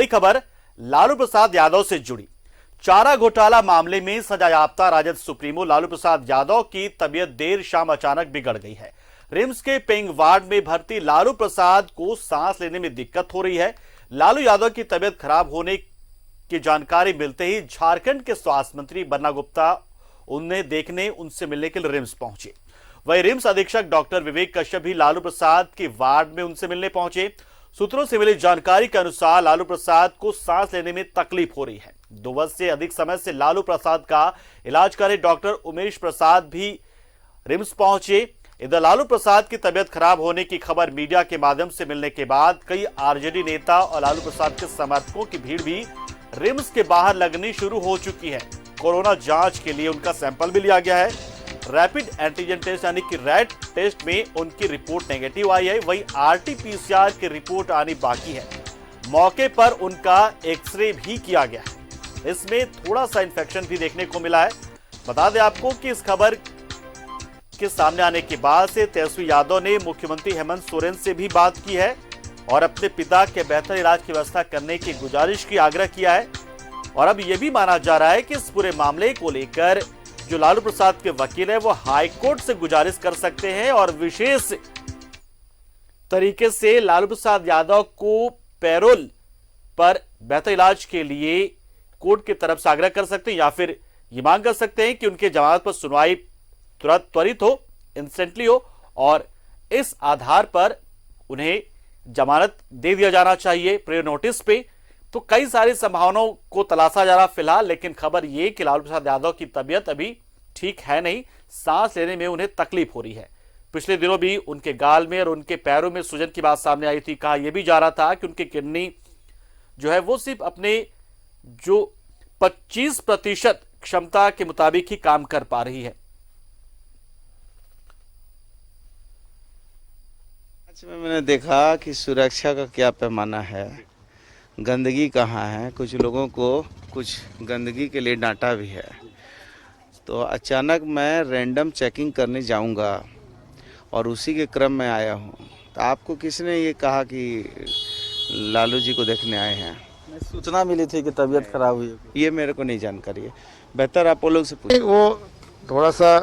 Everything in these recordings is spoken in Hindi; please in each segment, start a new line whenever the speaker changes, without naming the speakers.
खबर लालू प्रसाद यादव से जुड़ी। चारा घोटाला मामले में सजायाफ्ता राजद सुप्रीमो लालू प्रसाद यादव की तबीयत देर शाम अचानक बिगड़ गई है। रिम्स के पेंग वार्ड में भर्ती लालू प्रसाद को सांस लेने में दिक्कत हो रही है। लालू यादव की तबीयत खराब होने की जानकारी मिलते ही झारखंड के स्वास्थ्य मंत्री बन्ना गुप्ता उन्हें देखने उनसे मिलने के लिए रिम्स पहुंचे। वहीं रिम्स अधीक्षक डॉक्टर विवेक कश्यप भी लालू प्रसाद के वार्ड में उनसे मिलने पहुंचे। सूत्रों से मिली जानकारी के अनुसार लालू प्रसाद को सांस लेने में तकलीफ हो रही है। 2 वर्ष से अधिक समय से लालू प्रसाद का इलाज कर रहे डॉक्टर उमेश प्रसाद भी रिम्स पहुंचे। इधर लालू प्रसाद की तबीयत खराब होने की खबर मीडिया के माध्यम से मिलने के बाद कई आरजेडी नेता और लालू प्रसाद के समर्थकों की भीड़ भी रिम्स के बाहर लगनी शुरू हो चुकी है। कोरोना जांच के लिए उनका सैंपल भी लिया गया है। रैपिड एंटीजन टेस्ट यानी कि रैट टेस्ट में उनकी रिपोर्ट नेगेटिव आई है। वहीं आरटीपीसीआर की रिपोर्ट आनी बाकी है। मौके पर उनका एक्सरे भी किया गया है। इसमें थोड़ा सा इंफेक्शन भी देखने को मिला है। बता दें आपको कि इस खबर के सामने आने के बाद से तेजस्वी यादव ने मुख्यमंत्री हेमंत सोरेन से भी बात की है और अपने पिता के बेहतर इलाज की व्यवस्था करने की गुजारिश की आग्रह किया है। और अब यह भी माना जा रहा है कि इस पूरे मामले को लेकर जो लालू प्रसाद के वकील है वो हाईकोर्ट से गुजारिश कर सकते हैं और विशेष तरीके से लालू प्रसाद यादव को पैरोल पर बेहतर इलाज के लिए कोर्ट की तरफ से आग्रह कर सकते हैं या फिर ये मांग कर सकते हैं कि उनके जमानत पर सुनवाई तुरंत त्वरित हो, इंस्टेंटली हो और इस आधार पर उन्हें जमानत दे दिया जाना चाहिए प्रे नोटिस पे। तो कई सारी संभावनाओं को तलाशा जा रहा फिलहाल, लेकिन खबर यह कि लालू प्रसाद यादव की तबीयत अभी ठीक है नहीं, सांस लेने में उन्हें तकलीफ हो रही है। पिछले दिनों भी उनके गाल में और उनके पैरों में सूजन की बात सामने आई थी। कहा यह भी जा रहा था कि उनकी किडनी जो है वो सिर्फ अपने जो 25% क्षमता के मुताबिक ही काम कर पा रही है।
आज में मैंने देखा कि सुरक्षा का क्या पैमाना है, गंदगी कहाँ है। कुछ लोगों को कुछ गंदगी के लिए डांटा भी है। तो अचानक मैं रैंडम चेकिंग करने जाऊंगा और उसी के क्रम में आया हूं। तो आपको किसने ये कहा कि लालू जी को देखने आए हैं?
सूचना मिली थी कि तबीयत खराब हुई है।
ये मेरे को नहीं जानकारी है, बेहतर आप वो लोग से पूछिए।
वो थोड़ा सा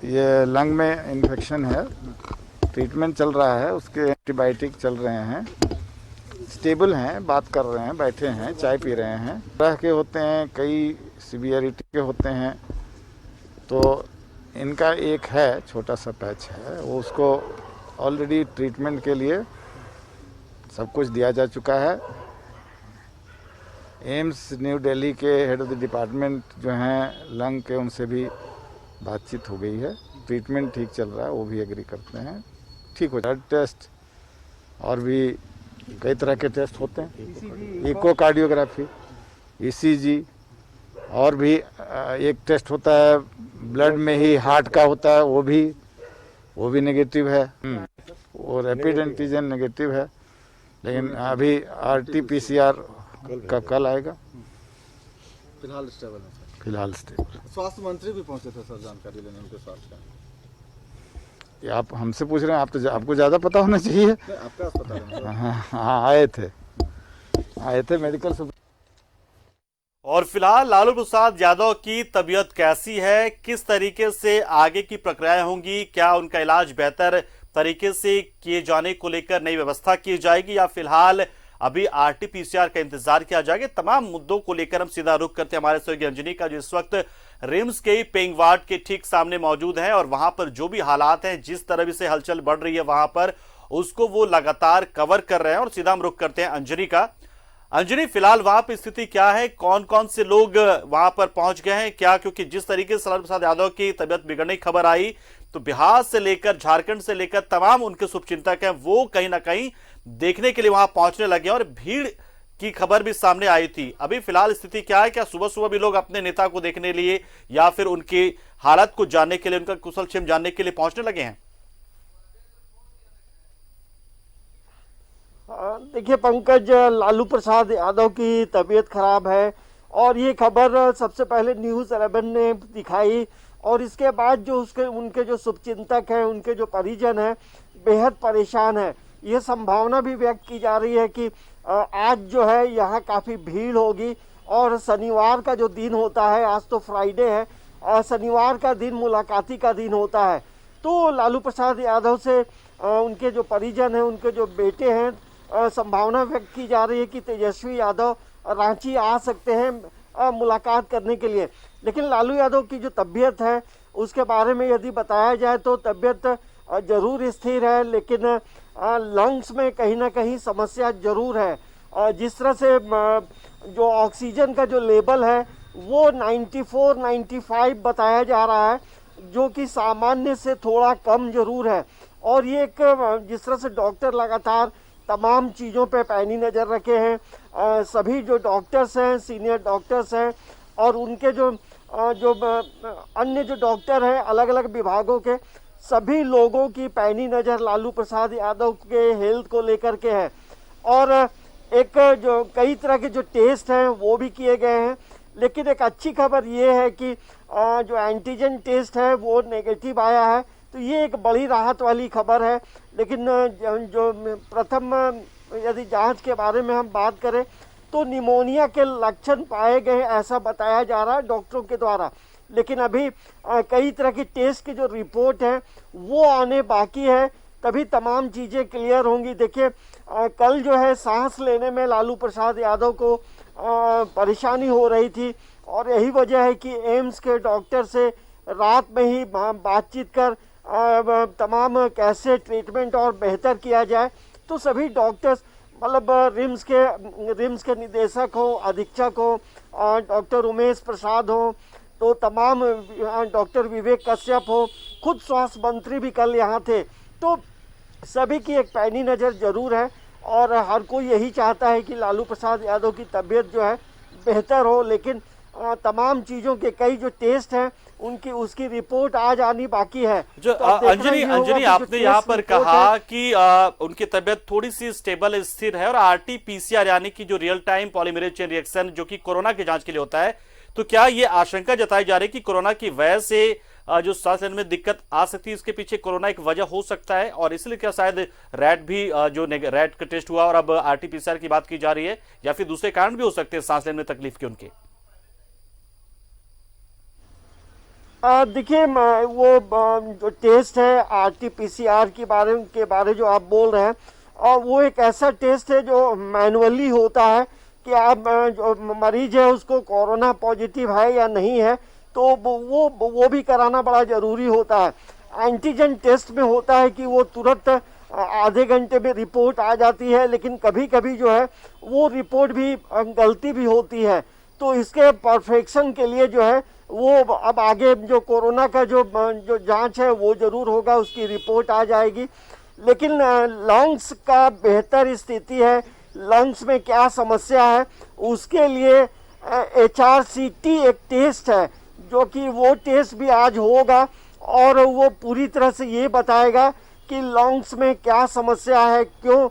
ये लंग में इन्फेक्शन है, ट्रीटमेंट चल रहा है, उसके एंटीबायोटिक चल रहे हैं, स्टेबल हैं, बात कर रहे हैं, बैठे हैं, चाय पी रहे हैं। तरह के होते हैं, कई सीवियरिटी के होते हैं। तो इनका एक है छोटा सा पैच है, वो उसको ऑलरेडी ट्रीटमेंट के लिए सब कुछ दिया जा चुका है। एम्स न्यू दिल्ली के हेड ऑफ द डिपार्टमेंट जो हैं लंग के, उनसे भी बातचीत हो गई है। ट्रीटमेंट ठीक चल रहा है, वो भी एग्री करते हैं, ठीक हो जाए। टेस्ट और भी कई तरह के टेस्ट होते हैं, इकोकार्डियोग्राफी, ईसीजी, और भी एक टेस्ट होता है ब्लड में ही, हार्ट का होता है, वो भी नेगेटिव है। वो रैपिड एंटीजन नेगेटिव है, लेकिन अभी आरटीपीसीआर का कल आएगा।
फिलहाल स्टेबल है।
फिलहाल स्टेबल।
स्वास्थ्य मंत्री भी पहुंचे थे सर जानकारी लेने उनके स्वास्थ्य का।
आप हमसे पूछ रहे हैं, आप तो आपको ज़्यादा पता होना चाहिए।
आपका अस्पताल में?
हाँ, आए थे मेडिकल से।
और फिलहाल लालू प्रसाद यादव की तबीयत कैसी है, किस तरीके से आगे की प्रक्रियाएं होंगी, क्या उनका इलाज बेहतर तरीके से किए जाने को लेकर नई व्यवस्था की जाएगी या फिलहाल अभी आरटीपीसीआर का इंतजार किया जाएगा। तमाम मुद्दों को लेकर हम सीधा रुख करते हैं हमारे सहयोगी अंजनी का, जो इस वक्त रिम्स के पेंग वार्ड के ठीक सामने मौजूद है और वहां पर जो भी हालात हैं, जिस तरह से हलचल बढ़ रही है वहां पर, उसको वो लगातार कवर कर रहे हैं। और सीधा हम रुख करते हैं अंजनी का। अंजनी, फिलहाल वहां पर स्थिति क्या है, कौन कौन से लोग वहां पर पहुंच गए हैं क्या? क्योंकि जिस तरीके से लालू प्रसाद यादव की तबियत बिगड़ने की खबर आई तो बिहार से लेकर झारखंड से लेकर तमाम उनके शुभचिंतक हैं वो कहीं ना कहीं देखने के लिए वहां पहुंचने लगे और भीड़ की खबर भी सामने आई थी। अभी फिलहाल स्थिति क्या है, क्या सुबह सुबह भी लोग अपने नेता को देखने लिए या फिर उनकी हालत को जानने के लिए, उनका कुशल क्षेम जानने के लिए पहुंचने लगे हैं?
देखिए पंकज, लालू प्रसाद यादव की तबीयत खराब है और ये खबर सबसे पहले न्यूज़ 11 ने दिखाई और इसके बाद जो उनके जो शुभचिंतक हैं, उनके जो परिजन हैं, बेहद परेशान हैं। ये संभावना भी व्यक्त की जा रही है कि आज जो है यहाँ काफ़ी भीड़ होगी और शनिवार का जो दिन होता है, आज तो फ्राइडे है, शनिवार का दिन मुलाकाती का दिन होता है। तो लालू प्रसाद यादव से उनके जो परिजन हैं, उनके जो बेटे हैं, संभावना व्यक्त की जा रही है कि तेजस्वी यादव रांची आ सकते हैं मुलाकात करने के लिए। लेकिन लालू यादव की जो तबीयत है उसके बारे में यदि बताया जाए तो तबीयत जरूर स्थिर है, लेकिन लंग्स में कहीं ना कहीं समस्या जरूर है। जिस तरह से जो ऑक्सीजन का जो लेवल है वो 94-95 बताया जा रहा है, जो कि सामान्य से थोड़ा कम जरूर है। और ये एक जिस तरह से डॉक्टर लगातार तमाम चीज़ों पे पैनी नज़र रखे हैं, सभी जो डॉक्टर्स हैं, सीनियर डॉक्टर्स हैं और उनके जो अन्य जो डॉक्टर हैं अलग अलग विभागों के, सभी लोगों की पैनी नज़र लालू प्रसाद यादव के हेल्थ को लेकर के है। और एक जो कई तरह के जो टेस्ट हैं वो भी किए गए हैं, लेकिन एक अच्छी खबर ये है कि जो एंटीजन टेस्ट है वो नेगेटिव आया है, तो ये एक बड़ी राहत वाली खबर है। लेकिन जो प्रथम यदि जांच के बारे में हम बात करें तो निमोनिया के लक्षण पाए गए ऐसा बताया जा रहा है डॉक्टरों के द्वारा। लेकिन अभी कई तरह की टेस्ट की जो रिपोर्ट है वो आने बाकी है, तभी तमाम चीज़ें क्लियर होंगी। देखिए कल जो है सांस लेने में लालू प्रसाद यादव को परेशानी हो रही थी और यही वजह है कि एम्स के डॉक्टर से रात में ही बातचीत कर तमाम कैसे ट्रीटमेंट और बेहतर किया जाए। तो सभी डॉक्टर्स मतलब रिम्स के निदेशक हो, अधीक्षक हो, डॉक्टर उमेश प्रसाद हो, तो तमाम डॉक्टर विवेक कश्यप हो, खुद स्वास्थ्य मंत्री भी कल यहाँ थे। तो सभी की एक पैनी नज़र जरूर है और हर कोई यही चाहता है कि लालू प्रसाद यादव की तबीयत जो है बेहतर हो। लेकिन तमाम चीज़ों के कई जो टेस्ट हैं उसकी रिपोर्ट आज आनी बाकी है।
जो
तो
अंजनी आपने यहाँ पर कहा कि उनकी तबीयत थोड़ी सी स्टेबल स्थिर है और RT-PCR यानी कि जो real time polymerase chain reaction जो कि कोरोना की जांच के लिए होता है, तो क्या ये आशंका जताई जा रही है कि कोरोना की वजह से जो सांस लेने में दिक्कत आ सकती है, इसके पीछे कोरोना एक वजह हो सकता है और इसलिए क्या शायद रैट भी जो रैट का टेस्ट हुआ और अब RT-PCR की बात की जा रही है, या फिर दूसरे कारण भी हो सकते हैं सांस लेने में तकलीफ के उनके?
देखिए वो जो टेस्ट है RT-PCR के बारे जो आप बोल रहे हैं, और वो एक ऐसा टेस्ट है जो मैनुअली होता है कि आप जो मरीज है उसको कोरोना पॉजिटिव है या नहीं है, तो वो भी कराना बड़ा ज़रूरी होता है। एंटीजन टेस्ट में होता है कि वो तुरंत आधे घंटे में रिपोर्ट आ जाती है, लेकिन कभी कभी जो है वो रिपोर्ट भी गलती भी होती है। तो इसके परफेक्शन के लिए जो है वो अब आगे जो कोरोना का जो जांच है वो ज़रूर होगा, उसकी रिपोर्ट आ जाएगी। लेकिन लंग्स का बेहतर स्थिति है, लंग्स में क्या समस्या है उसके लिए HRCT एक टेस्ट है, जो कि वो टेस्ट भी आज होगा और वो पूरी तरह से ये बताएगा कि लंग्स में क्या समस्या है, क्यों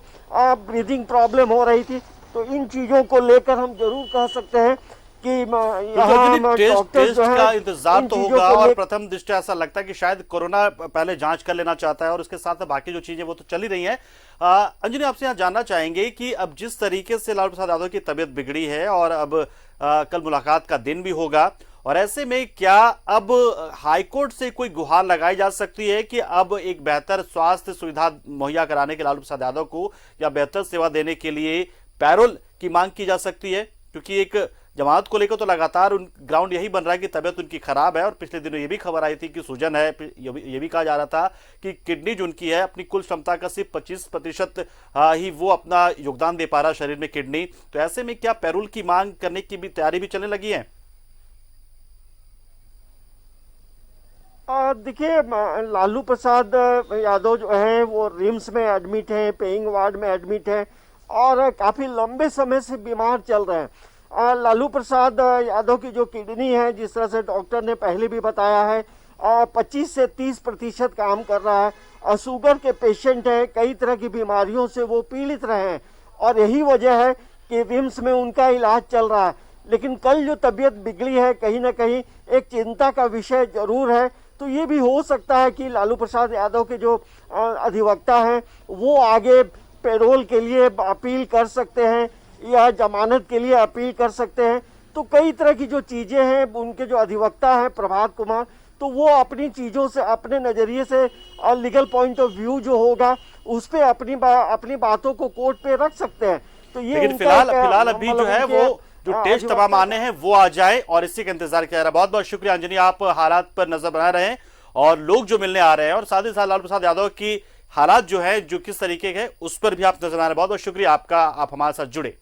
ब्रीदिंग प्रॉब्लम हो रही थी। तो इन चीज़ों को लेकर हम जरूर कह सकते हैं कि यहाँ
टेस्ट का इंतजार तो होगा और प्रथम दृष्टया ऐसा लगता है कि शायद कोरोना पहले जांच कर लेना चाहता है और उसके साथ बाकी जो चीजें वो तो चल ही रही हैं। अंजनी आपसे यहाँ जानना चाहेंगे कि अब जिस तरीके से लालू प्रसाद यादव की तबीयत बिगड़ी है और अब कल मुलाकात का दिन भी होगा, और ऐसे में क्या अब हाईकोर्ट से कोई गुहार लगाई जा सकती है कि अब एक बेहतर स्वास्थ्य सुविधा मुहैया कराने के लालू प्रसाद यादव को या बेहतर सेवा देने के लिए पैरोल की मांग की जा सकती है? क्योंकि एक जमानत को लेकर तो लगातार ग्राउंड यही बन रहा है कि तबीयत उनकी खराब है और पिछले दिनों ये भी खबर आई थी कि सूजन है, ये भी कहा जा रहा था कि किडनी जो उनकी है अपनी कुल क्षमता का सिर्फ 25% ही वो अपना योगदान दे पा रहा शरीर में किडनी। तो ऐसे में क्या पैरोल की मांग करने की भी तैयारी भी चलने लगी है?
देखिए लालू प्रसाद यादव जो है वो रिम्स में एडमिट है, पेइंग वार्ड में एडमिट है और काफ़ी लंबे समय से बीमार चल रहे हैं। लालू प्रसाद यादव की जो किडनी है, जिस तरह से डॉक्टर ने पहले भी बताया है, 25 से 30% काम कर रहा है और शुगर के पेशेंट है, कई तरह की बीमारियों से वो पीड़ित रहे हैं और यही वजह है कि रिम्स में उनका इलाज चल रहा है। लेकिन कल जो तबीयत बिगड़ी है कहीं ना कहीं एक चिंता का विषय जरूर है। तो ये भी हो सकता है कि लालू प्रसाद यादव के जो अधिवक्ता हैं वो आगे पैरोल के लिए अपील कर सकते हैं या जमानत के लिए अपील कर सकते हैं। तो कई तरह की जो चीज़ें हैं, उनके जो अधिवक्ता हैं प्रभात कुमार, तो वो अपनी चीज़ों से, अपने नज़रिए से और लीगल पॉइंट ऑफ व्यू जो होगा उस पर अपनी बातों को कोर्ट पे रख सकते हैं। तो ये
लेकिन फिलहाल अभी जो है वो जो टेस्ट तमाम आने हैं वो आ जाए और इसी का इंतजार किया जा रहा है। बहुत बहुत शुक्रिया अंजनी, आप हालात पर नजर बनाए रहे हैं और लोग जो मिलने आ रहे हैं और साथ ही साथ लालू प्रसाद यादव की हालात जो है जो किस तरीके के उस पर भी आप नजर आ रहे हैं। बहुत बहुत शुक्रिया आपका, आप हमारे साथ जुड़े।